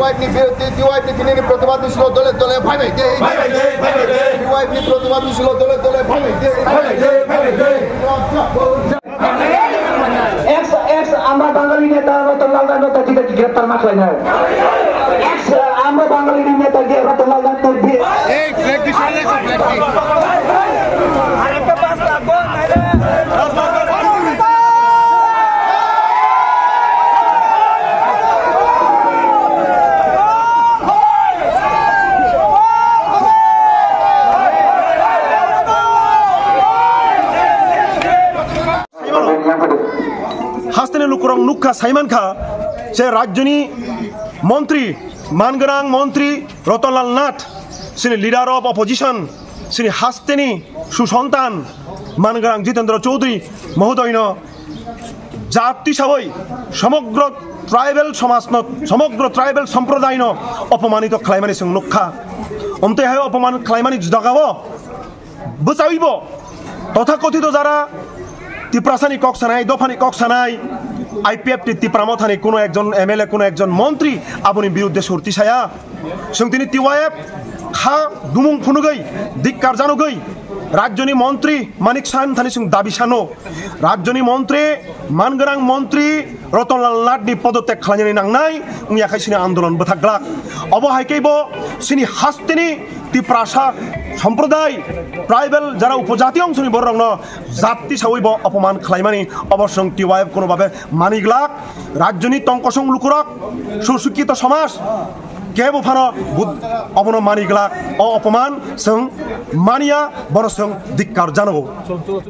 টিওয়াইপনি বিরুদ্ধে টিওয়াইপনি তিনি প্রতিবাদ দিছিল দলে দলে ভাই ভাই টিওয়াইপনি প্রতিবাদ দিছিল দলে দলে ভাই আমরা বাঙালি নেতা রতনলাল নেতা কি গ্রেপ্তার মাখলাই না আমরা বাঙালি নেতা যে রতনলাল হাস্তেনে লুকুরং নুক্কা সাইমান খা সে রাজ্যনি মন্ত্রী মানগরাং মন্ত্রী রতনলাল নাথ সিনি লিডার অফ অপোজিশন সিনি হাস্তেনি সুসন্তান মানগরাং জিতেন্দ্র চৌধুরী মহোদয়ন জাতি সাবই সমগ্র ট্রাইবেল সমাজ সমগ্র ট্রাইবেল সম্প্রদায় অপমানিত খাইমানি সং নুক্কা অমতে হায় অপমান খাইমানি জগাব বচাইব তথাকথিত যারা তিপ্রাসানি কক সানাই দফানি কক সানাই আইপিএফ তিপ্রামথানি কোনো একজন এমএলএ কোনো একজন মন্ত্রী আপনি বিরুদ্ধে সরতি ছায়া সং তিনি টিওয়াইএফ খা দুমুং ফুনুগৈ দিক্কার জানুগৈ রাজ্যনি মন্ত্রী মানিক সান থানি সং দাবি সানো রাজ্যনি মন্ত্রী মানগরাং মন্ত্রী রতনলাল নাথনি পদত্যাগ খালানি নাংনাই উইয়াখাই সিনি আন্দোলন বথাগ্লাক অবহাইকেইব সিনি হাস্তেনি তিপ্রাসা সম্প্রদায় ট্রাইবেল যারা উপজাতি অংশনি বড় রং জাতি সাবইব অপমান খাইমানি অবশ্যং টিওয়াইএফ কোনোভাবে মানিগ্লাক রাজ্যনি টঙ্কসং লুকুরক সুশিক্ষিত সমাজ কে বফানো অবন মানিগ্লাক অপমান সং মানিয়া বড় সং ধিক্কার জানাবো।